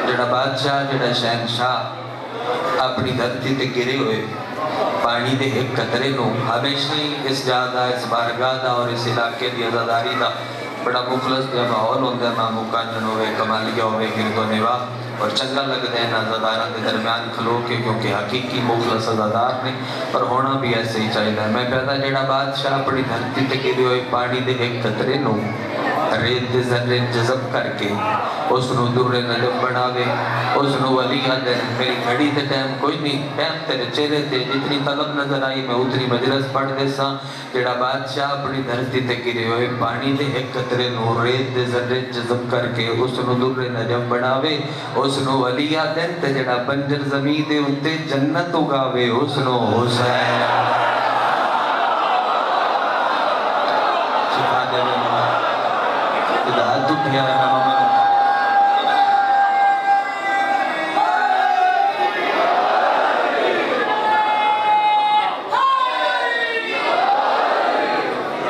جڑا بادشاہ جڑا شہنشاہ اپنی دھرتی تے گرے ہوئے پانی دے ایک قطرے نو ہمیشہ ہی اس جادہ اس بارگاہ دا اور اس علاقے دی عزاداری دا بڑا مخلص دیا ماحول ہوندہ ہے، مامو کانجن ہوئے، کمالیہ ہوئے، گرد و نواح اور چنگا لگتا ہے عزاداران دے درمیان کھلو کے، کیونکہ حقیقی مخلص عزادار نے اور ہونا بھی ایسے ہی چاہیے ہے۔ میں پیدا جیڑا بادشاہ اپنی دھرتی تے گرے ہوئے پانی دے ایک قطرے نو ریت دے ذرے جذب کر کے اس نو در نجم بناوے، اس نو ولی دے میری گھڑی تے ٹائم کوئی نہیں، ٹائم تیرے چہرے تے جتنی طلب نظر آئی میں اتنی مجلس پڑھ دے ساں۔ جیڑا بادشاہ اپنی دھرتی تے گرے ہوئے پانی دے ایک قطرے نو ریت دے ذرے جذب کر کے اس نو در نجم بناوے، اس نو ولی دے تے جیڑا بنجر زمین دے انتے جنت اگاوے، اس نو حسین شفا دے میں ہاتھ اٹھیا ہے ماما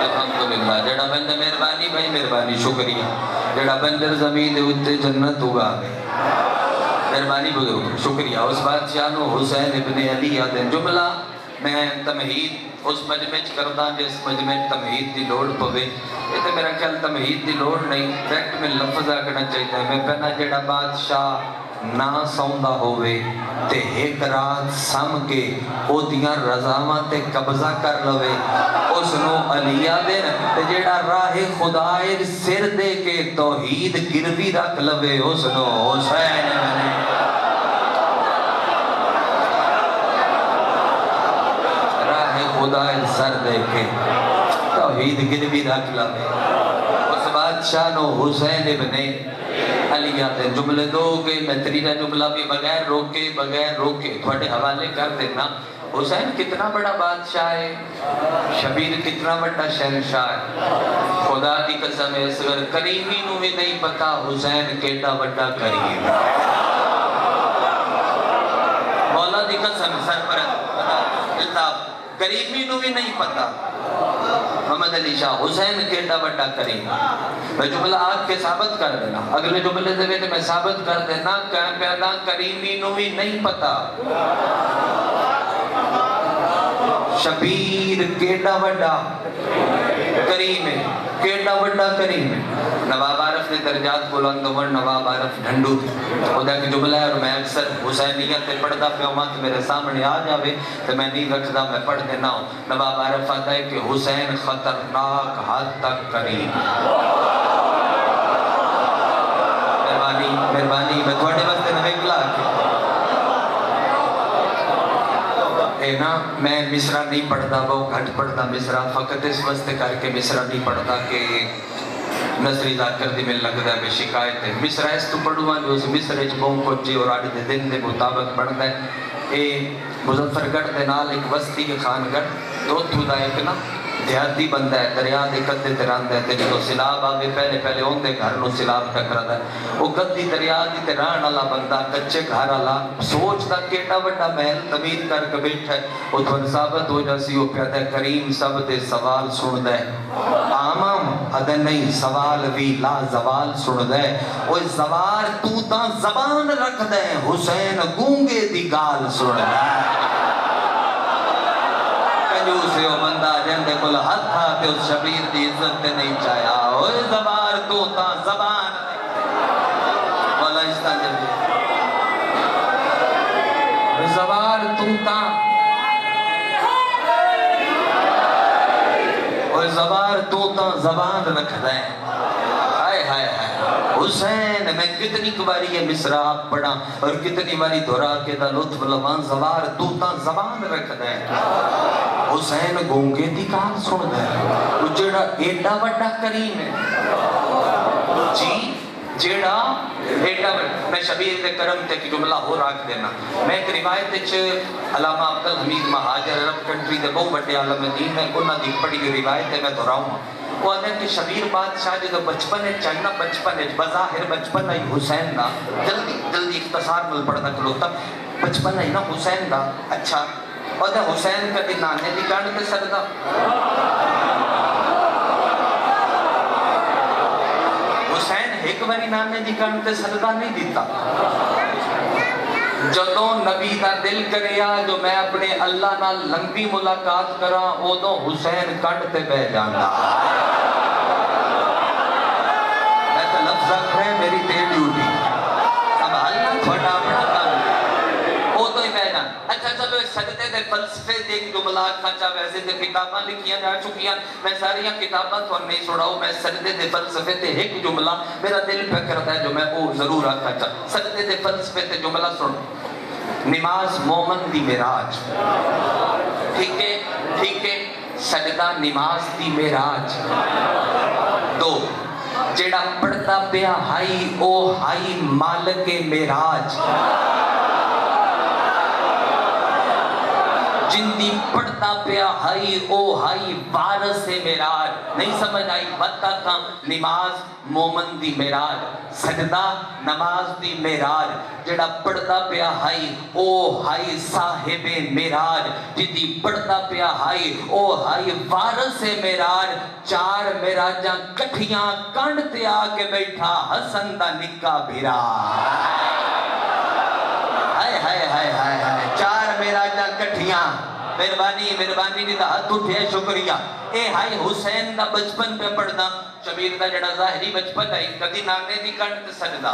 الحمدللہ جڑا بندہ مہربانی بھائی مہربانی شکریہ جڑا بندر زمین دے اتے جنت ہوگا مہربانی بزرگ شکریہ۔ اس بادشاہ نو حسین ابن علی آدھیں جملہ میں تمہید اس مجمع کردہ جس مجمع تمہید دی لوڑ پوے یہ تو میرا خیال تمہید دی لوڑ نہیں ڈائریکٹ میں لفظ آگنا چاہتا ہے۔ میں پہنا جڑا بادشاہ نہ سوندہ ہوئے تے ایک رات سم کے او دیاں رضامہ تے قبضہ کر لوے اس نو علیہ دین تے جڑا راہ خدای سر دے کے توحید گروی رکھ لوے اس نو حسین بنے خدای سر دے کے توحید گروی رکھ لوے اس بادشاہ نو حسین ابن علی آتے جملے دو گے میں تریجہ جملہ بھی بغیر روکے تھوڑے حوالے کر دینا۔ حسین کتنا بڑا بادشاہ ہے، شبیر کتنا بڑا شہنشاہ ہے، خدا دی قسم ہے اصغر کریمی نو بھی نہیں پتا حسین کیڑا بڑا کریم مولا دی قسم سرپرست الطاف کریمی نو بھی نہیں پتا محمد علی شاہ حسین کیڑا بڑا کریم میں جملہ آگ کے ثابت کر دینا اگلے جملے دے میں ثابت کر دینا کہ پیدا کریمی نو بھی نہیں پتا شبیر کیڑا بڑا کریم ہے کیڑا بڑا کریم ہے۔ نواب عارف نے درجات بلند عمر نواب عارف ڈھنڈو خدا کی جملہ ہے اور میں اکثر حسینیت پہ پڑھتا پہ ہوں کہ میرے سامنے آ جاوے تو میں نہیں رکھتا میں پڑھ دینا ہوں۔ نواب عارف آتا ہے کہ حسین خطرناک حد تک کریم مہربانی میں تھوڑے وقت نوکلا میں مصرہ نہیں پڑھتا بہت گھٹ پڑھتا مصرہ فقط اس وقت کر کے مصرہ نہیں پڑھتا کہ نصری ذاکر دی میں لگ دا ہے شکایت ہے مصرہ اس تو پڑھوا جو اس مصرہ جو بہت کچھ اور آڑی دے دن دے مطابق پڑھتا ہے اے مظفرگڑھ دے نال ایک وسطی کے خانگڑھ دو دا ایک نا دیہاتی بندہ ہے دریا دے قدے تیران دے تے جو سیلاب آوے پہلے ہوندے گھر نو سیلاب ٹکرا دا ہے وہ قدی دریا دی تیران والا بندہ کچے گھر والا سوچدا کیڑا بڑا محل تعمیر کر کے بیٹھا ہے او تو ثابت ہو جاسی او پیدا کریم سب دے سوال سندا ہے عام اد نہیں سوال بھی لا زوال سندا ہے او زوار تو تاں زبان رکھدا ہے حسین گونگے دی گال سندا ہے سے وہ بندہ جندے کل حد تھا کہ اس شبیر دی عزت تے نہیں چاہیا اوہ زبار تو تا زبان مولا اشتان جلدی زبار تو تا اوہ زبار تو تا زبان رکھ دیں ہائے ہائے ہائے حسین میں کتنی کباری یہ مصرہ آپ پڑھا اور کتنی باری دھرا کے دا لطف لبان زبار تو تا زبان رکھ دیں حسین گونگے دی کار سن دے وہ جڑا ایڈا بڑا کریم ہے جی جڑا ایڈا بڑا میں شبیر دے کرم تے کی جملہ ہو راک دینا میں ایک روایت علامہ عبدالحمید مہاجر عرب کنٹری دے بہت بڑے عالم دین ہے انہاں دی پڑھی ہوئی روایت ہے میں دہراؤں وہ آدھے کہ شبیر بادشاہ جو بچپن ہے چاہنا بچپن ہے بظاہر بچپن ہے حسین دا جلدی اختصار مل پڑھنا کلوتا بچپن ہے نا حسین دا اچھا اور حسین کا دی نانے دی گانڈ تے سردا حسین ایک باری نانے دی گانڈ تے سردا نہیں دیتا جدوں نبی دا دل کریا جو میں اپنے اللہ نال لمبی ملاقات کراں ادوں حسین کنڈ تے بہ جاندا میں تے لفظ آکھے میری تے ڈیوٹی سنبھالنا تھوڑا اپنا کام ادوں ہی بہ جان اچھا چلو اس سجدے دے فلسفے دے ایک جملہ کھچا ویسے تے کتاباں لکھیاں جا چکیاں میں ساریاں کتاباں تو نہیں سناؤں میں سجدے دے فلسفے تے ایک جملہ میرا دل پہ کرتا ہے جو میں وہ ضرور آکھا چاہ سجدے دے فلسفے تے جملہ سن نماز مومن دی معراج ٹھیک ہے سجدہ نماز دی معراج دو جیڑا پڑھتا پیا ہائی او ہائی مالک معراج جندی پڑھتا پیا ہائی او ہائی وارث معراج نہیں سمجھ آئی بتا تھا نماز مومن دی معراج سجدہ نماز دی معراج جڑا پڑھتا پیا ہائی او ہائی صاحب معراج جندی پڑھتا پیا ہائی او ہائی وارث معراج چار معراجاں کٹھیاں کنڈ تے آ کے بیٹھا حسن دا نکا بھیرا ہائے چار معراجاں کٹھیاں مہربانی دی ہاتھ اٹھے شکریہ اے ہائی حسین دا بچپن پہ پڑھنا شبیر دا جڑا ظاہری بچپن ہے کدی نانے دی کنڈ تے سجدہ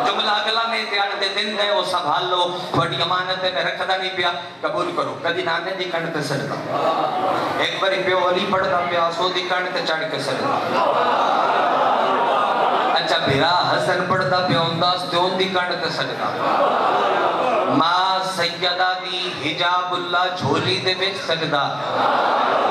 جملہ اگلا میں دیان دے دن دے وہ سنبھال لو تھوڑی امانت میں رکھدا نہیں پیا قبول کرو کدی نانے دی کنڈ تے سجدہ ایک باری پیو علی پڑھدا پیا سو دی کنڈ تے چڑھ کے سجدہ اچھا بھیرا حسن پڑھدا پیا انداز تے اون دی کنڈ تے سجدہ ماں سیدہ دی حجاب اللہ جھولی دے وچ سجدہ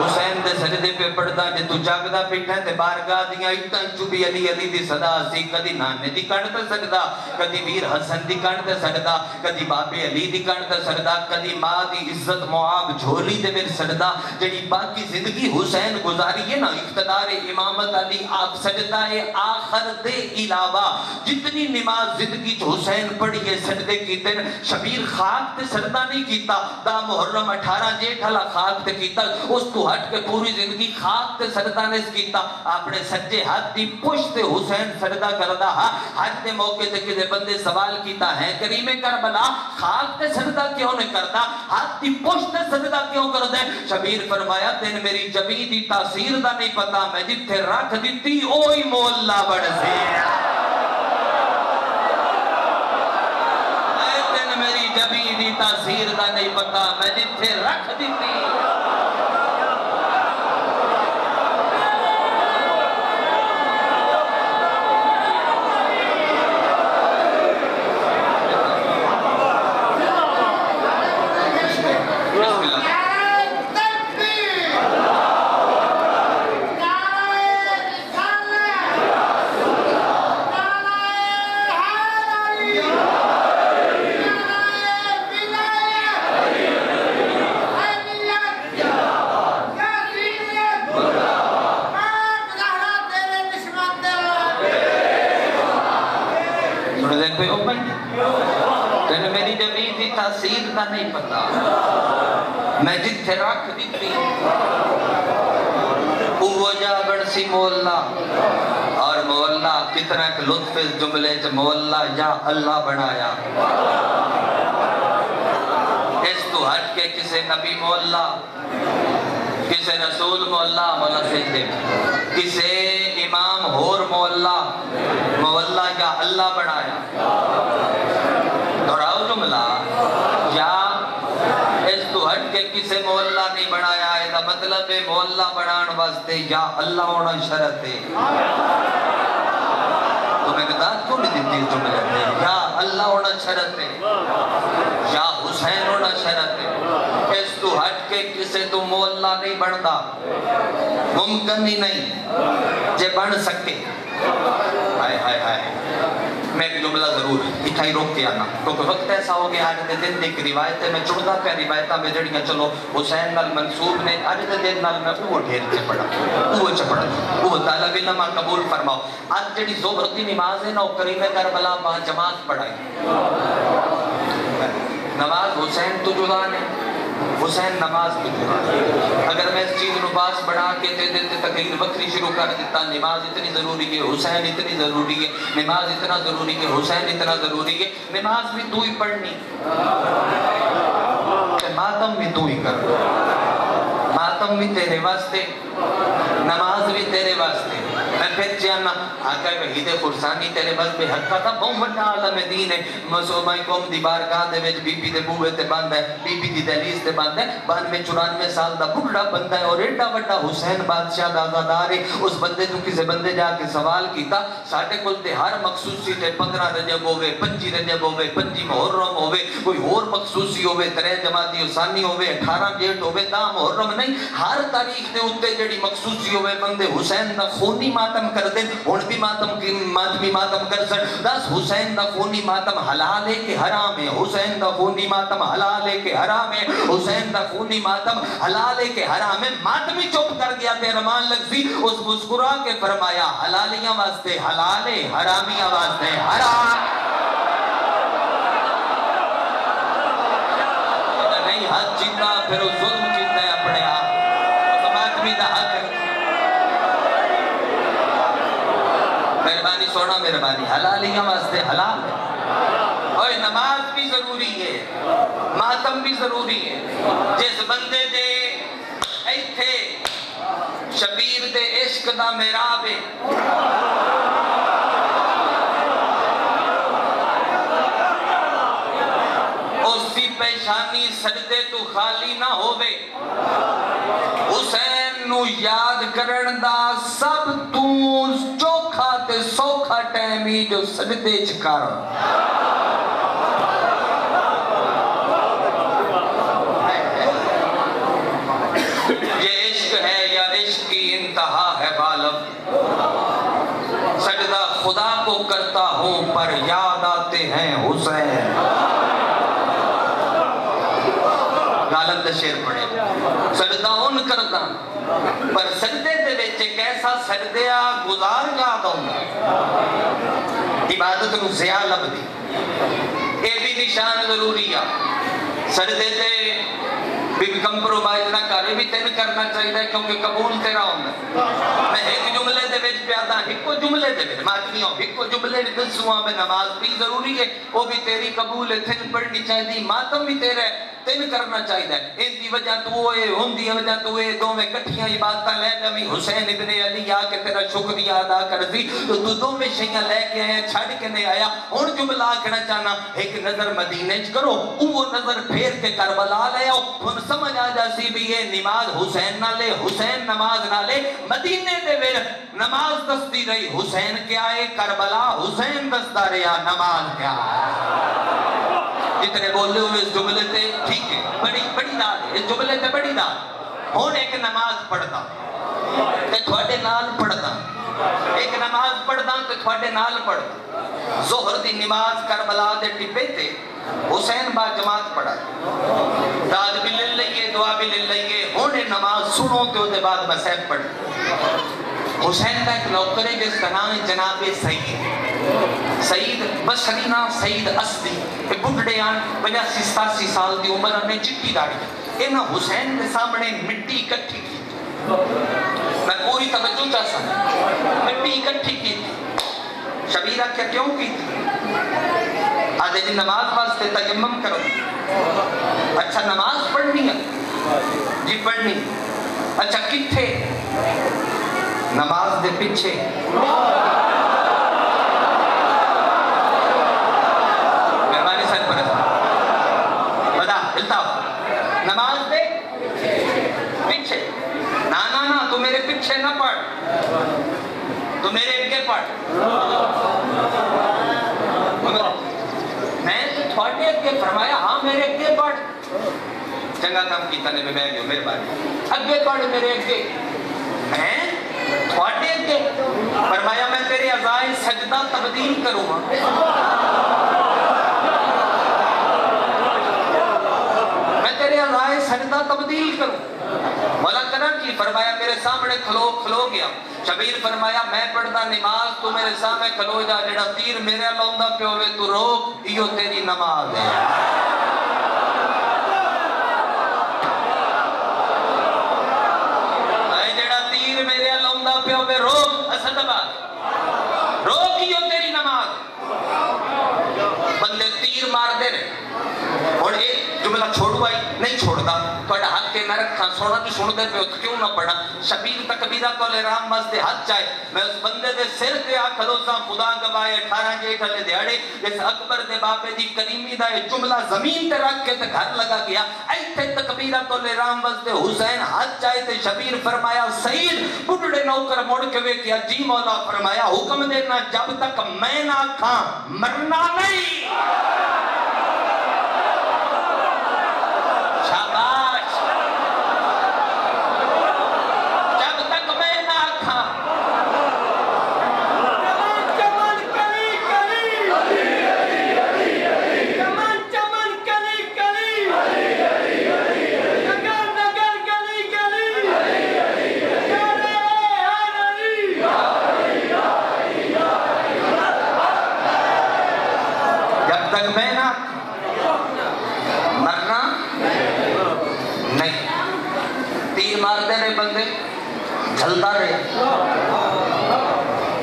حسین دے سجدے پہ پڑھدا جے تو جاگدا بیٹھا تے بارگاہ دیاں اٹھاں چوبی علی علی دی صدا سی کدی نانے دی کنڈ تے سجدہ کدی ویر حسن دی کنڈ تے سجدہ کدی بابے علی دی کنڈ تے سجدہ کدی ماں دی عزت معاب جھولی دے وچ سجدہ جڑی باقی زندگی حسین گزاری ہے نا اقتدار امامت علی آپ سجدہ آخر دے علاوہ جتنی نماز زندگی چ حسین پڑھی ہے سجدے کیتے شبیر خاک تے سجدہ نہیں کیتا دا محرم 18 جیٹھ والا خاک تے کیتا اس تو ہٹ کے پوری زندگی خاک تے سجدہ نہیں کیتا اپنے سجے ہاتھ دی پشت تے حسین سجدہ کردا حج دے موقع تے کدے بندے سوال کیتا ہے کریم کربلا خاک تے سجدہ کیوں نہیں کردا ہاتھ دی پشت تے سجدہ کیوں کردا شبیر فرمایا تین میری جبی دی تاثیر دا نہیں پتا میں جتھے رکھ دتی اوہی مولا بڑھ سی میری جبی دی تاثیر دا نہیں پتا میں جتھے رکھ دیتی تین میری جبی دی تاثیر کا نہیں پتا میں جتھے رکھ دیتی وہ جا بڑسی مولا اور مولا کتنا ایک لطف اس جملے سے مولا یا اللہ بنایا اس تو ہٹ کے کسے نبی مولا کسے رسول مولا مولا سیدھے کسے امام ہور مولا مولا یا اللہ بنایا دہراؤ جملہ یا اس تو ہٹ کے کسے مولا نہیں بنایا ہے مطلب ہے مولا بنان واسطے یا اللہ ہونا شرط ہے تمہیں کتاب کیوں نہیں دیتی اس جملے میں یا اللہ ہونا شرط ہے یا حسین ہونا شرط ہے اس تو ہٹ کے کسے تو مولا نہیں بنتا ممکن ہی نہیں جے بن سکے ہائے ہائے ہائے میں ایک جملہ ضرور اتھا ہی روک کے آنا کیونکہ وقت ایسا ہو گیا آج دے دن ایک روایت ہے میں چڑھتا پہ روایتہ میں جڑیاں چلو حسین نال منصوب نے آج دے دن نال میں وہ ڈھیر سے پڑھا وہ چپڑا وہ طالب علم قبول فرماؤ آج جڑی زہر دی نماز ہے نا وہ کریم کربلا با جماعت پڑھائی نماز حسین تو جدا نے حسین نماز کی قرآن. اگر میں اس چیز نو باس بنا کے تقریر وکری شروع کر دیتا، نماز اتنی ضروری ہے، حسین اتنی ضروری ہے، نماز اتنا ضروری ہے، حسین اتنا ضروری ہے، نماز بھی تو ہی پڑھنی، ماتم بھی تو ہی کر، ماتم بھی تیرے واسطے، نماز بھی تیرے واسطے. میں پھر جانا آقا وحید خرسانی تیرے بس بے حق تھا، بہت بڑا عالم دین ہے، مسلمان قوم دی بارگاہ دے وچ بی بی دے بوئے تے بند ہے، بی بی دی دہلیز تے بند ہے، 92-94 سال دا بڑا بندہ ہے، اور ایڈا بڑا حسین بادشاہ دا آزادار ہے. اس بندے تو کسی بندے جا کے سوال کیتا، ساڈے کول تے ہر مخصوصی تے 15 رجب ہوے، 25 رجب ہوے، 25 محرم ہوے، کوئی اور مخصوصی ہوے، 3 جمادی ثانی ہوے، 18 جیٹ ہوے، دا محرم نہیں، ہر تاریخ دے اوتے جڑی مخصوصی ہوے بندے حسین دا خونی ماتم کر دیں. ہن بھی ماتمی ماتم کر سن. دس حسین دا خونی ماتم حلال ہے کہ حرام ہے؟ حسین دا خونی ماتم حلال ہے کہ حرام ہے؟ حسین دا خونی ماتم حلال ہے کہ حرام ہے؟ ماتمی چپ کر گیا تے رمان لگزی اس مسکرا کے فرمایا حلالیاں واسطے حلال ہے، حرامیاں واسطے حرام. نہیں حق جیتا پھر وہ ظلم جیتا ہے اپنے آپ. اس ماتمی دا حق ہے. مہربانی سونا مہربانی، حلالیاں واسطے حلال ہے. اور نماز بھی ضروری ہے، ماتم بھی ضروری ہے. جس بندے دے ایتھے شبیر دے عشق دا محراب ہے، اس دی پیشانی سجدے تو خالی نہ ہووے. حسین نو یاد کرن دا سب تو چوکھا تے سوکھا ٹائم ہی جو سجدے چ کر. یہ عشق ہے یا عشق کی انتہا ہے بالم، سجدہ خدا کو کرتا ہوں پر یاد آتے ہیں حسین. غالب دا شعر پڑھے، سجدہ ان کرتا پر سجدے دے وچ ایک ایسا سجدہ گزار یاد آؤں. عبادت نو زیادہ لب دی، اے بھی نشان ضروری ہے. سجدے تے بھی کمپرومائز نہ کرے، بھی تین کرنا چاہیے کیونکہ قبول تیرا ہونا. میں ایک جملے دے وچ پیادا، ایک جملے دے وچ ماتمیوں ایک جملے دے دسواں میں نماز بھی ضروری ہے، وہ بھی تیری قبول ہے، تین پڑھنی چاہیے. ماتم بھی تیرا ہے، تین کرنا چاہیے. ان دی وجہ تو اے، ان دی وجہ تو اے، دو میں کٹھیاں عبادتاں لے جاویں. حسین ابن علی آ کے تیرا شکریہ ادا کر دی تو دو میں شیاں لے کے آیا، چھڑ کے نہیں آیا. ہن جملہ آکھنا چاہنا ایک نظر مدینے چ کرو، وہ نظر پھیر کے کربلا لے آؤ. ہن سمجھ آ جاسی بھی یہ نماز حسین نہ لے، حسین نماز نہ لے. مدینے دے وچ نماز دستی رہی حسین کیا ہے، کربلا حسین دستا رہا نماز کیا ہے. جتنے بولے ہوئے اس جملے تے ٹھیک ہے، بڑی داد ہے اس جملے تے، بڑی داد. ہون ایک نماز پڑھتا تے تھوڑے نال پڑھتا، ایک نماز پڑھتا تے تھوڑے نال پڑھتا. ظہر دی نماز کربلا دے ٹپے تے حسین با جماعت پڑھا، داد بھی لے لئیے، دعا بھی لے لئیے. ہون نماز سنو تے دے بعد مسیب پڑھ. حسین کا ایک نوکر ہے جس کا نام ہے جناب سعید، سعید بصری نا، سعید اسدی. بڑھڑے آن 85-87 سال دی عمر میں، چٹی داڑھی. انہاں حسین کے سامنے مٹی اکٹھی کی، میں پوری توجہ چاہ سکتا، مٹی اکٹھی کی. شبیرہ کیا کیوں کی تھی؟ آدھے جی نماز واسطے تیمم کرو. اچھا نماز پڑھنی ہے جی، پڑھنی. اچھا کتھے؟ نماز دے پیچھے. مہربانی سر پر بتا التاف، نماز دے پیچھے. نا تو میرے پیچھے نہ پڑھ، تو میرے اگے پڑھ. میں تو تھوڑے اگے فرمایا ہاں میرے اگے پڑھ. چنگا کام کیتا نے میں گیا، میرے بات اگے پڑھ میرے اگے. میں تھوڑے اگے فرمایا میں تیرے اعضائے سجدہ تبدیل کروں گا. میں تیرے اعضائے سجدہ تبدیل کروں. مولا کرا کی فرمایا میرے سامنے کھلو گیا. شبیر فرمایا میں پڑھتا نماز، تو میرے سامنے کھلو جا. جڑا تیر میرے لوندا پہ ہوئے تو روک، یہ تیری نماز ہے. پہ ہوئے روک اسدباد روکیو تیری نماز بندے تیر مار دے رہے اور ایک جملہ چھوڑو آئی نہیں چھوڑتا توڑا حق کے میں رکھا سونا تو سن دے پہ کیوں نہ پڑھا شبیر تکبیرہ تو لے رام مزدے حد چاہے میں اس بندے دے سر دے آکھلو سا خدا گوائے 18 جیٹھ لے دیاڑے جس اکبر دے باپے دی کریمی دا یہ جملہ زمین تے رکھ کے تے گھر لگا گیا ایتھے تکبیرہ تو لے رام مزدے حسین حد چاہے تے شبیر فرمایا سید بڑھڑے نوکر موڑ کے وے کیا جی مولا فرمایا حکم دینا جب تک میں نہ کھاں مرنا نہیں شاباش جب تک میں نہ کھاں چمن کلی کلی چمن کلی کلی نگر نگر گلی گلی جب تک میں نہ مرنا نہیں تیر مار دے رہے بندے جھلتا رہے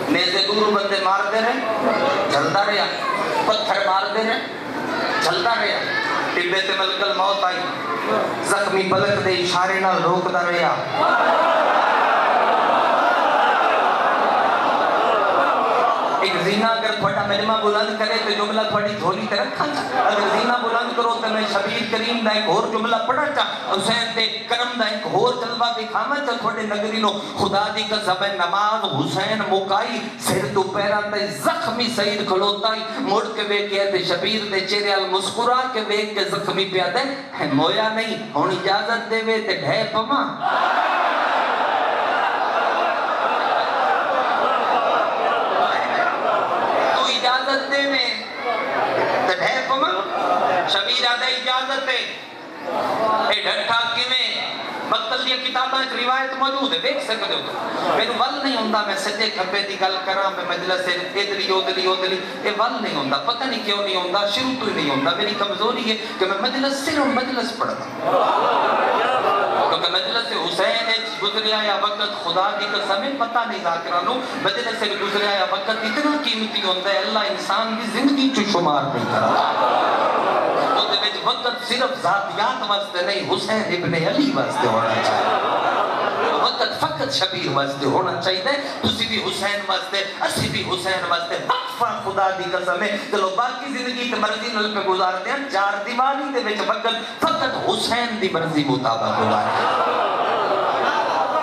نیزے دور بندے مار دے رہے جھلتا رہے پتھر مار دے رہے جھلتا رہے ٹبے تے ملکل موت آئی زخمی پلک دے اشارے نہ روکتا رہے ایک زینہ اگر تھوڑا مجمع بلند کرے تو جملہ تھوڑی جھولی تے رکھا چاہ اگر زینہ بلند کرو تو میں شبیر کریم دا ایک اور جملہ پڑھا چاہ حسین دے کرم دا ایک اور جلوہ دکھانا چاہ تھوڑے نگری نو خدا دی قسم نماز حسین مکائی سر تو پیرا تے زخمی سید کھلوتا ہی مڑ کے بے کیا تے شبیر دے چہرے المسکرا کے بے کے زخمی پیا دے ہے مویا نہیں ہون اجازت دے وے تے ڈھے پما اجازت دے میں تڑھے پما شبیر آدھے اجازت دے اے ڈھٹا کی میں مقتل دیا کتاباں ایک روایت موجود ہے دیکھ سکتے ہو تو میرے ول نہیں ہوندہ میں سجے کھپے دی گل کراں میں مجلس سے ادری ادری اے ول نہیں ہوندہ پتہ نہیں کیوں نہیں ہوندہ شروع تو ہی نہیں ہوندہ میری کمزوری ہے کہ میں مجلس صرف مجلس پڑھتا کیونکہ مجلس حسین گزریا یا وقت خدا دی قسم پتہ نہیں ذاکرانو مجلس گزریا یا وقت اتنا قیمتی ہوتا ہے اللہ انسان کی زندگی چو شمار نہیں کرا وقت صرف ذاتیات واسطے نہیں حسین ابن علی واسطے ہونا چاہیے وقت فقط شبیر واسطے ہونا چاہیے تسی بھی حسین واسطے اسی بھی حسین واسطے وقفہ خدا دی قسم ہے چلو باقی زندگی تے مرضی نل پہ گزارتے ہیں چار دیواری دے وچ وقت فقط حسین دی مرضی مطابق گزارتے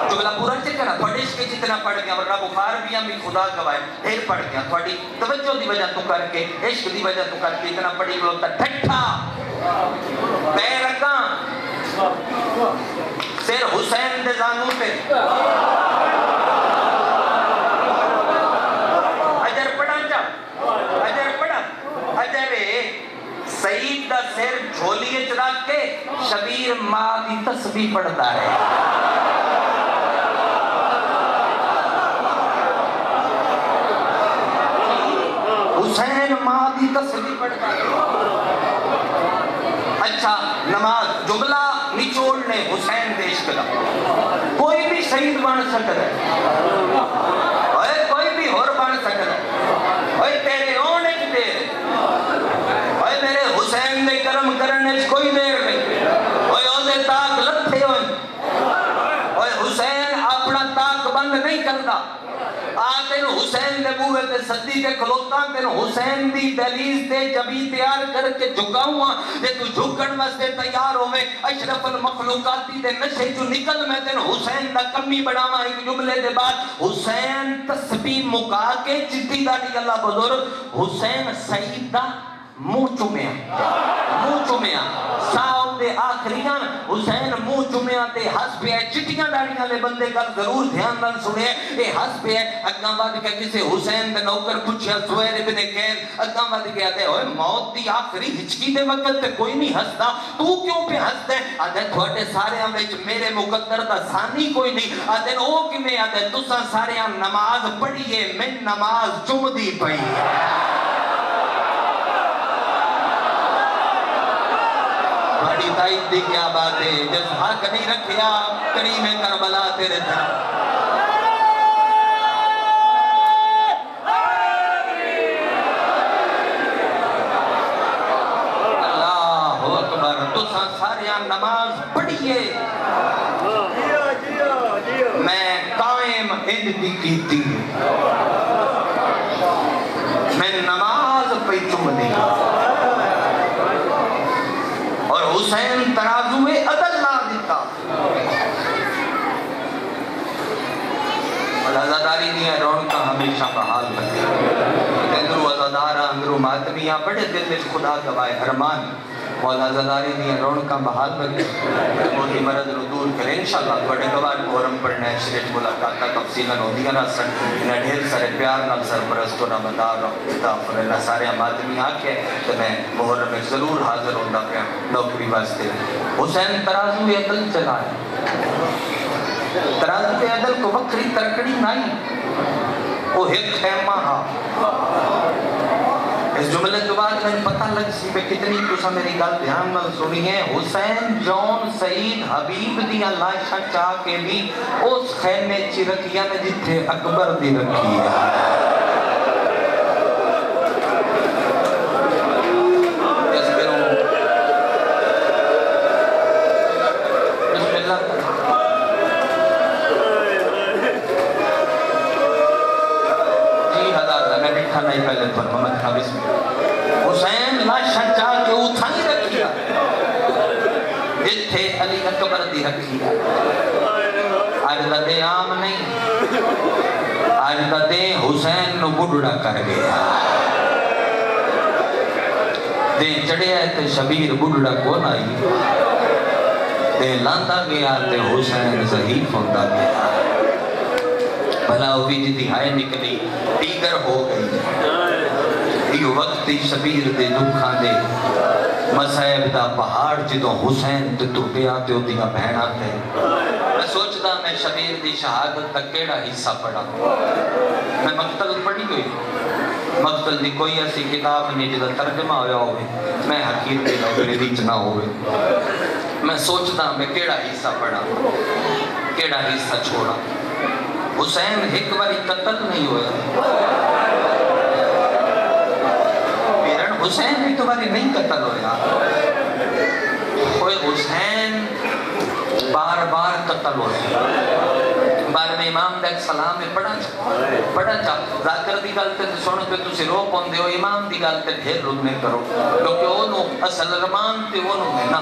جملہ پورا چکے نا تھوڑے عشق جتنا پڑھ گیا ورنہ بخار بھی ہمیں خدا گوائے ڈھیر پڑھ گیا تھوڑی توجہ دی وجہ تو کر کے عشق دی وجہ تو کر کے اتنا پڑھی گلوتا ٹھٹھا پیرکاں سر حسین دے زانوں پہ اجر پڑھا جا اجر پڑھا اجر سعید دا سر جھولیے چرا کے شبیر ماں دی تسبیح پڑھتا ہے حسین ماں دی تسبیح پڑھتا ہے اچھا نماز جملہ نچوڑنے حسین دے عشق دا کوئی بھی شہید بن سکتا ہے کوئی بھی ہور بن سکتا ہے تیرے ہونے کی دیر میرے حسین دے کرم کرنے کوئی دیر نہیں اوہ تاک لتھے ہوئے حسین اپنا تاک بند نہیں کرتا تین حسین دے بوے تے صدی کے کھلوتا تین حسین دی دلیز تے جبی تیار کر کے جھکاؤں جے تو جھکن واسطے تیار ہوئے اشرف المخلوقاتی دے نشے جو نکل میں تین حسین دا کمی بڑھاوا ایک جملے دے بعد حسین تسبیح مکا کے چٹی دا دی اللہ بزرگ حسین سعید دا منہ چومیا صاحب دے آخریاں حسین منہ چومیا تے ہس پہ چٹیاں داڑیاں لے بندے کل ضرور دھیان نال سنے اے ہس پہ اگاں ود کے کسے حسین دے نوکر پوچھیا زہیر ابن قیس اگاں ود کے آتے ہوئے موت دی آخری ہچکی دے وقت تے کوئی نہیں ہسدا تو کیوں پہ ہسدا ہے آدھے تھوڑے سارے ہم وچ میرے مقدر دا ثانی کوئی نہیں آدھے او کیویں آدھے تساں سارے ہم نماز پڑھیے میں نماز جمدی پئی بڑی تائید دی کیا بات ہے جس حق نہیں رکھیا کریم کربلا تیرے طرف ان دی کیتی میں نماز پہ چمنی اور حسین ترازو عدل لا دیتا اور عزاداری دیا رونقہ ہمیشہ بحال رکھے اندرو عزادارہ اندرو ماتمیاں بڑے دل میں خدا گوائے ارمان مولا عزاداری دیا رونقہ بحال رکھے مولی مرد رو دور کرے انشاءاللہ بڑے گوائے محرم پڑھنا ہے شریف ملاقاتہ تفصیلہ نو دیا رسن انہیں ڈھیر سارے پیار نال سرپرست و نمدار و اتافر اللہ سارے ماتمی آکے تو میں محرم میں ضرور حاضر ہوندہ پہ نوکری واسطے حسین ترازو عدل چلائے ترازو عدل کو وکری ترکڑی نہیں وہ ایک خیمہ ہاں اس جملے کے بعد میں پتہ لگ سی پہ کتنی کسا میری گل دھیان نہ سنی ہے حسین جون سعید حبیب دی لاشا چاہ کے بھی اس خیمے چی رکھیا نے جتھے اکبر دی رکھی ہے بسم اللہ نہیں پہلے پر محمد خابس میں حسین لاشا چاہ کے اتھائی رکھیا جتھے علی اکبر دی رکھیا آج دا دے عام نہیں آج دا دے حسین نو بڑھڑا کر گیا دے چڑے آئے تے شبیر بڑھڑا کون آئی دے لاندہ گیا تے حسین ضعیف ہوندہ گیا بھلا ہوئی جی دہائے نکلی دیگر ہو گئی یہ وقت شبیر دے دکھاں دے مسائب دا پہاڑ جدوں حسین تے تربے آتے ہو دیا بہن آتے میں سوچتا میں شبیر دی شہادت تک کیڑا حصہ پڑھا میں مقتل پڑھی ہوئی مقتل دی کوئی ایسی کتاب نہیں جدہ ترجمہ ہویا ہوئے میں حقیق دے لوگرے ریچ نہ ہوئے میں سوچتا میں کیڑا حصہ پڑھا کیڑا حصہ چھوڑا حسین ایک باری قتل نہیں ہویا میرن حسین ایک باری نہیں قتل ہویا کوئی حسین بار بار قتل ہویا بار میں امام دا ایک سلام ہے پڑھا چا ذاکر دی گلتے سونے پہ تُسی رو پون دے ہو امام دی گلتے ڈھیر رکنے کرو کیونکہ انہوں اصل رمان تے انہوں میں نا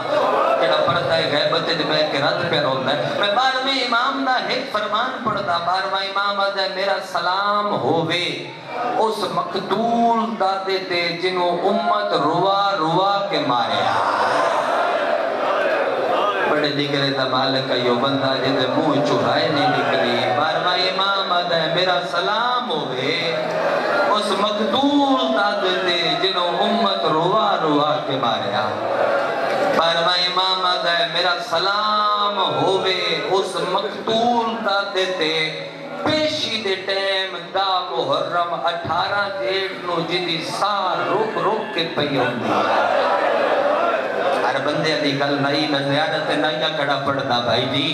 جڑا پڑھتا ہے غیبت دے میں کے رد پہ رولا ہے میں بار میں امام دا ایک فرمان پڑھتا بار میں امام آ جائے میرا سلام ہووے اس مقتول دادے تے جنہوں امت روا روا کے ماریا بڑے دیگرے دا مالک یو بندہ جدے منہ چوہائے نہیں نکلی بارواں امام آدھے میرا سلام ہوئے اس مقتول دادے تے جنہوں امت روا روا کے ماریا بارواں امام آدھے میرا سلام ہوئے اس مقتول دادے تے پیشی دے ٹیم دا محرم 18 ڈیڑھ نو جدی سار رک رک کے پیوں ہر بندے علی گل نہیں میں زیادت نہیں کڑا پڑھتا بھائی جی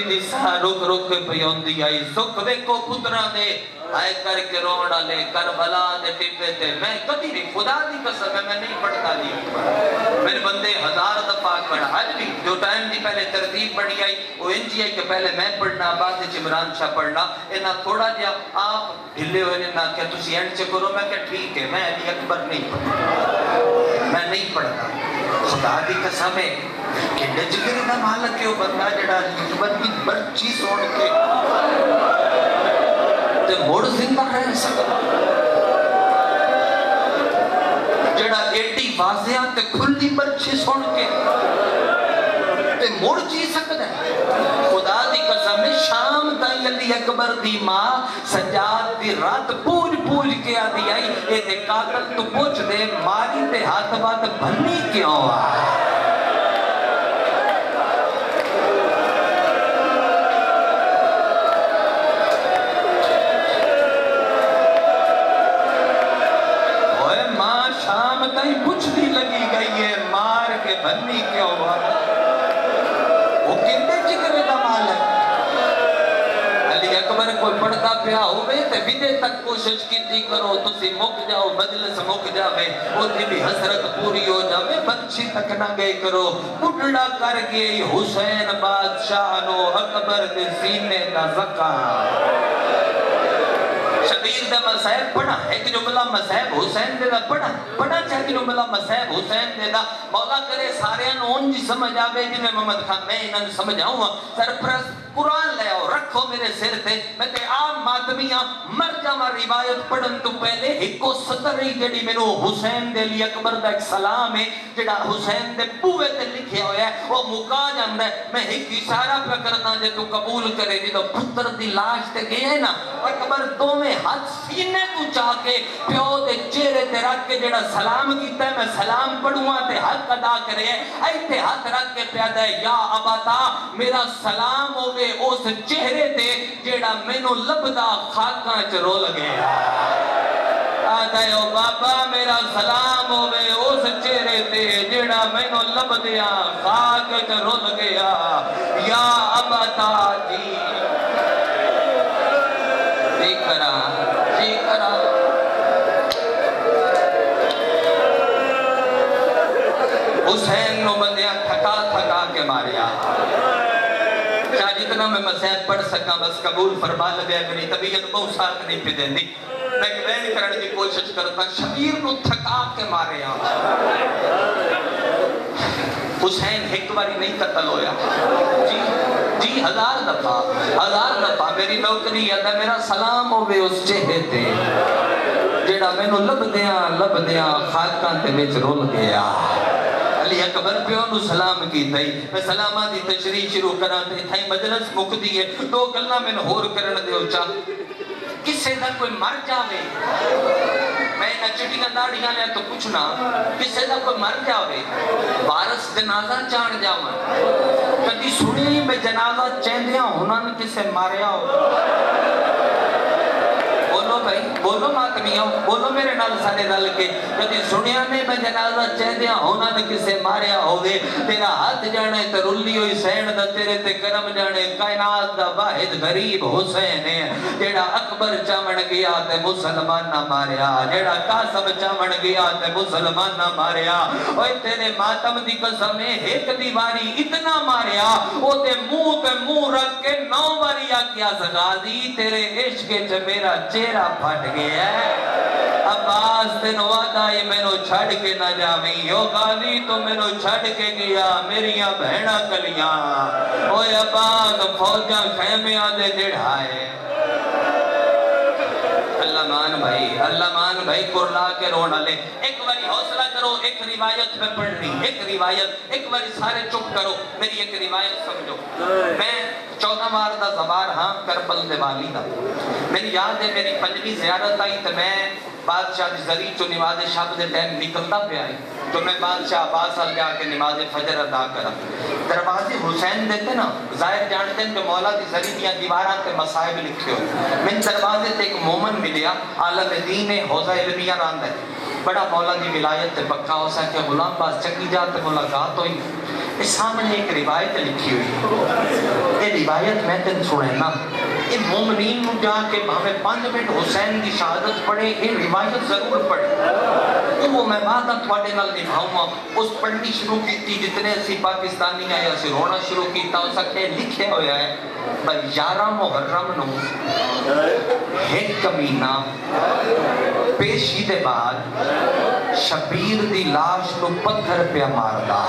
دی سا رک رک کے پیوندی آئی سکھ ویکو پترہ دے آئے کر کے روڑا لے کربلا دے ٹپے تے میں کدی نہیں خدا دی قسم ہے میں نہیں پڑھتا نہیں میرے بندے 1000 دفعہ پڑھا آج بھی جو ٹائم دی پہلے ترتیب پڑھی آئی وہ انجی آئی کہ پہلے میں پڑھنا بعد عمران شاہ پڑھنا اینا تھوڑا جا آپ ڈھلے ہوئے نے نا کہ تسی اینڈ سے کرو میں کہ ٹھیک ہے میں علی اکبر نہیں پڑھتا میں نہیں پڑھتا خدا دی قسم ہے کہ نجگری دا مالک ہے وہ بندہ جڑا نجبت کی برچی سوڑ کے تے موڑ زندہ رہ سکتا جڑا ایڈی واضح تے کھلی برچی سوڑ کے تے موڑ جی سکتا ہے خدا دی قسم ہے شام تائی علی اکبر دی ماں سجاد دی رات پوج پوج کے آدھی آئی اے دے قاتل تو پوچھ دے ماری تے ہاتھ بات بھنی کیوں آئے پوچھتی لگی گئی ہے مار کے بھنی کیوں آئے وہ کتنے جگرے دا مال ہے علی اکبر کو کوئی پڑھتا پیا ہوئے تے ودے تک کوشش کیتی کرو تسی مک جاؤ مجلس مک جاوے اوتھے بھی حسرت پوری ہو جاوے بچی تک نہ گئے کرو بڈھڑا کر گئی حسین بادشاہ نو اکبر دے سینے دا زکام شبیر دا مصحب پڑھا ایک جملہ مصحب حسین دے دا پڑھا چاہے کہ جملہ مصحب حسین دے دا مولا کرے سارے انہوں جی سمجھ آوے جی میں محمد خان میں انہوں سمجھاؤں سرپرست قرآن لے آؤ رکھو میرے سر تے میں تے عام ماتمیاں مر جاواں روایت پڑھن تو پہلے ایکو سطر ہی جڑی میں حسین دے لیے اکبر دا ایک سلام ہے جڑا حسین دے پوے تے لکھے ہویا ہے وہ مکا جاندہ ہے میں ایک اشارہ پہ کرنا جے تو قبول کرے جی تو پتر دی لاش تے گئے ہیں نا اکبر دو میں ہاتھ سینے تو چاہ کے پیو دے چہرے تے رکھ کے جڑا سلام کیتا ہے میں سلام پڑھوں تے حق ادا کرے ایتھے ہاتھ رکھ کے پیادا ہے یا اباتا میرا سلام ہوے اس چہرے تے جڑا مینوں لبدا خاکاں چ رول گیا آدھا ہے او بابا میرا سلام ہوے اس چہرے تے جڑا مینوں لبدیاں خاک چ رول گیا یا اباتا جی کرا حسین نو بندیاں تھکا کے ماریا چاہ جتنا میں مصحب پڑھ سکا بس قبول فرما لگیا میری طبیعت بہت ساتھ نہیں پہ دیندی میں بیان کرنے کی کوشش کرتا شبیر نو تھکا کے ماریا حسین ایک باری نہیں قتل ہویا جی ہزار دفعہ میری نوکری ہے میرا سلام ہوئے اس چہرے تے جیڑا میں نو لبدیاں خاکاں تے وچ رول گیا علی اکبر پیو نو سلام کی تھی میں سلامہ دی تشریح شروع کرا تے تھائی مجلس مک دی ہے دو گلنا میں ہور کرن دیو چاہ کسے دا کوئی مر جاوے میں نہ چٹیاں داڑیاں لیا تو کچھ نہ کسے دا کوئی مر جاوے وارث جنازہ چاند جاوے کدی سنی میں جنازہ چیندیاں ہونا نے کسے ماریا ہو بولو بھائی بولو ماتمیاں بولو میرے نال سارے دل کے کدی سنیا نے میں جنازہ چیندیاں ہونا نے کسے ماریا ہوگے تیرا ہاتھ جانے تے رلی ہوئی سین دا تیرے تے کرم جانے کائنات دا واحد غریب حسین ہے جیڑا اکبر چامن گیا تے مسلمان نہ ماریا جیڑا قاسم چامن گیا تے مسلمان نہ ماریا اوے تیرے ماتم دی قسم ایک دیواری اتنا ماریا او تے منہ رکھ کے 9 باری آکیا غازی تیرے عشق چ میرا چہرہ پھٹ گیا ہے عباس تین وعدہ یہ میں نو چھڑ کے نہ جاویں یو غازی تو میں نو چھڑ کے گیا میریاں بہنہ کلیاں اوے عباس فوجاں خیمیاں دے جڑھائے اللہ مان بھائی کرلا کے رونا لے ایک باری حوصلہ کرو ایک روایت میں پڑھنی ایک باری سارے چپ کرو میری ایک روایت سمجھو میں 14 مار دا زبار ہاں کربل دے والی دا میری یاد ہے میری 5ویں زیارت آئی تو میں بادشاہ دی ذریع چو نماز شب دے ٹائم نکلتا پہ آئی تو میں بادشاہ عباس آل جا کے نماز فجر ادا کرا دروازے حسین دیتے نا ظاہر جانتے ہیں جو مولا دی ذریع دیا دیوارات کے مسائب لکھتے ہو من دروازے تے ایک مومن ملیا عالم دین حوضہ علمیہ راندہ ہے بڑا مولا دی ولایت تے پکا ہو سا کہ غلام باز چکی جاتے ملاقات ہوئی اس سامنے ایک روایت لکھی ہوئی یہ روایت میں تن سنے نا یہ مومنین نو جا کے ہمیں 5 منٹ حسین کی شہادت پڑھے یہ روایت ضرور پڑھے تو وہ میں بعد تھوڑے نال نبھاؤں گا اس پڑھنی شروع کی تھی جتنے اسی پاکستانی آیا سے رونا شروع کیتا ہو سکتے لکھے ہویا ہے پر 11 محرم نو ایک کمینہ پیشی دے بعد شبیر دی لاش نو پتھر پہ ماردا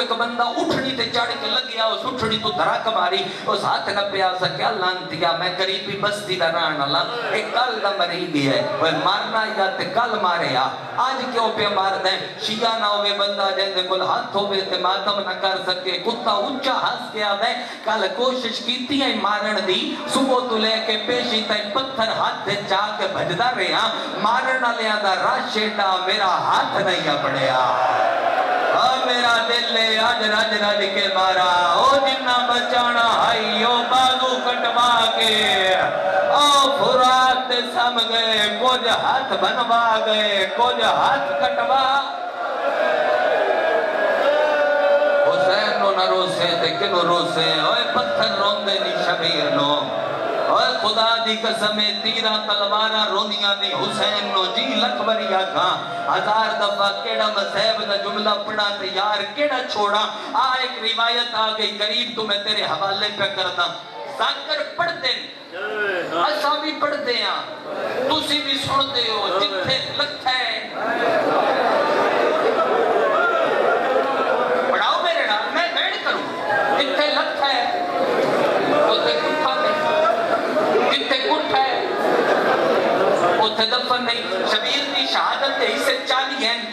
ایک بندہ اٹھنی تے چڑھ کے لگ گیا اس اٹھنی تو دھڑک ماری اس ہاتھ نہ پیا سکیا لانتیا میں قریبی بستی دا رہن والا ایک کل دا مرید ہے وہ مارنا یا تے کل مارے آج کیوں پہ مار دیں شیعہ نہ ہوئے بندہ جیندے کل ہاتھ ہوئے تے ماتم نہ کر سکے کتا اونچا ہنس کے آدھے کل کوشش کیتی ہے مارن دی صبح تو لے کے پیشی تے پتھر ہاتھ دے جا کے بھجدا رہے مارن والے دا راشیڈا میرا ہاتھ نہیں پڑیا میرا دل لے آج رج رج کے مارا او جنہ بچانا ہائی او بازو کٹوا کے او فرات سم گئے کچھ ہاتھ بنوا گئے کچھ ہاتھ کٹوا حسین نو نہ روسے تے کنو روسے اوے پتھر روندے نی شبیر نو اوے خدا دی قسم تیرا تلوارا روندیاں نی حسین نو جی لکھ وریا کھاں ہزار دفعہ کیڑا مصیب دا جملہ پڑھا تے یار کیڑا چھوڑا ایک روایت آ گئی قریب تو میں تیرے حوالے پہ کرتا ساکر پڑھ دیں ایسا بھی پڑھ دیں تسی بھی سن دے ہو جتھے لکھ ہے پڑھاؤ میرے نا میں بیٹھ کروں جتھے لکھ ہے اتھے کٹھا نہیں جتھے کٹھ ہے اتھے دفن نہیں شبیر دی شہادت ہے اسے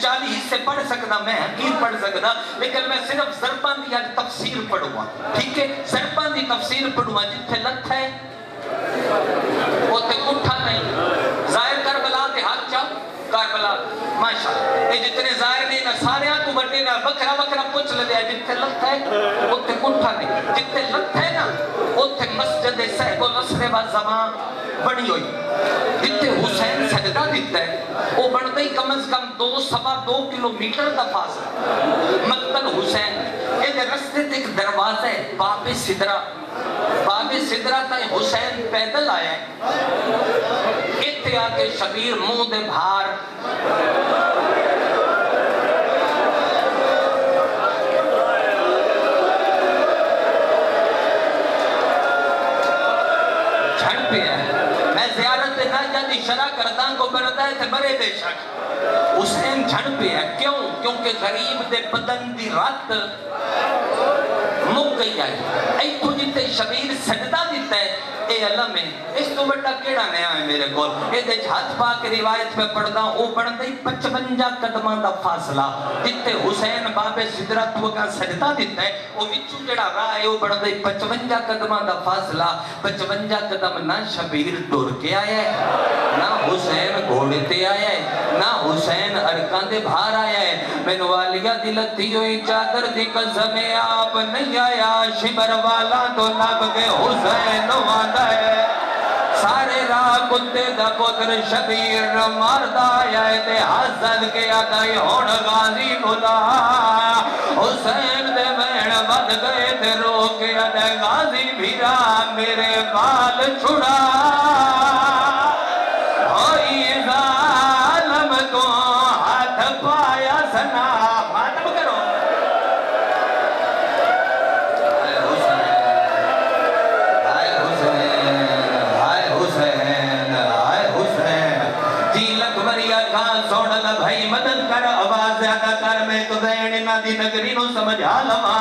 40 حصے پڑھ سکتا میں حقیر پڑھ سکتا لیکن میں صرف ضربان دی تفسیر پڑھوا ٹھیک ہے ضربان دی تفسیر پڑھوا جتھے لکھ ہے اتھے کٹھا نہیں ظاہر کربلا دے ہاتھ جاؤ کربلا ماشاءاللہ یہ جتنے ظاہر نہیں نا سارے تو بڑے نا بکرا بکرا پوچھ لے دیا جتھے لکھ ہے اتھے کٹھا نہیں جتھے لکھ ہے نا اتھے مسجد صاحب الاسر و زمان بڑی ہوئی جتھے حسین سجدہ دیتا ہے وہ بڑھتا ہی کم از کم 2.25 کلومیٹر دا فاصلہ مقتل حسین یہ رستے تے ایک دروازہ ہے باب سدرہ تائیں حسین پیدل آیا ہے اتھے آکے شبیر منہ دے بھار جھڑ پہ ہے میں زیارت نہ جاتی شرح کردان کو بردہ ہے تھے برے بے شک حسین جھڑ پہ ہے کیوں کیونکہ غریب دے بدن دی رات مک گئی آئی اے تو جتے شبیر سجدہ دیتا ہے اے علم ہے اس تو بڑا کیڑا نیا ہے میرے کو اے دے جھات پاک روایت پہ پڑھدا او بڑھتا ہی 55 قدمان دا فاصلہ جتے حسین باب سدرت وگا سجدہ دیتا ہے وہ وچو جڑا راہ ہے وہ بڑھتا ہی 55 قدمان دا فاصلہ 55 قدم نہ شبیر ٹور کے آیا ہے نہ حسین گھوڑے تے آیا ہے نہ حسین ارکان دے بھار آیا ہے میں نوالیہ دلتی ہوئی چادر دی قسم آپ نہیں آیا شبر والا تو نب کے حسین وعدہ ہے سارے راہ کتے دا پتر شبیر مردہ آیا ہے تے حسد کے آدھائی ہون غازی خدا حسین دے بین بد گئے تے رو کے آدھائی غازی بھیرا میرے بال چھڑا ہوئی ظالم کو ہاتھ پایا سنا ماتم کرو بھائی مدد کر آواز زیادہ کر میں تو زیننا دی نگری نو سمجھا لما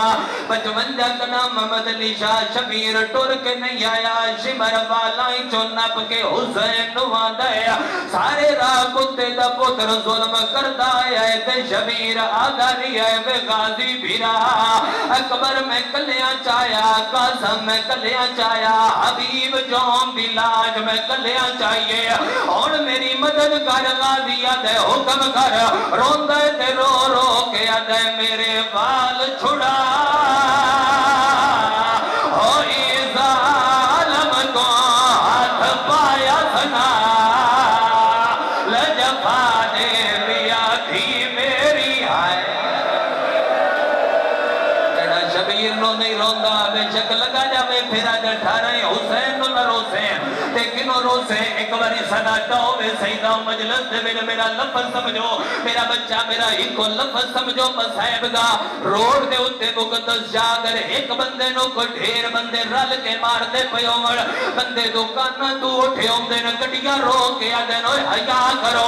55 کا نام محمد علی شاہ شبیر ٹور کے نہیں آیا شمر والائی چو نپ کے حسین نوان دیا سارے راہ کتے دا پتر ظلم کرتا ہے تے شبیر آدھا نہیں ہے بے غازی بھیرا اکبر میں کلیاں چایا قاسم میں کلیاں چایا حبیب جوم دی لاج میں کلیاں چاہیے اور میری مدد کر غازی آدھے حکم کر روندے تے رو رو کے آدھے میرے بال چھڑا ہوئی ظالم کو ہاتھ پایا سنا لجفا دے لیا تھی میری آئے جڑا شبیر نو نہیں روندا بے شک لگا جاوے پھرا جٹھا رہے حسین نو نہ روسے لیکنو روسے ایک باری صدا ٹاوے سیدہ مجلس دے میرا لفظ سمجھو میرا بچہ میرا ایک لفظ سمجھو مصحب گا روڈ دے اتے مقدس جاگر ایک بندے نو کو ڈھیر بندے رل کے مار دے پیومڑ بندے دکانہ تو اٹھے ہوں دے نکٹیا رو کے آدھے نوے حیاء کرو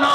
9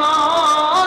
9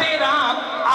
13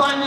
5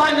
5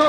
2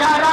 11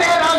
13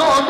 2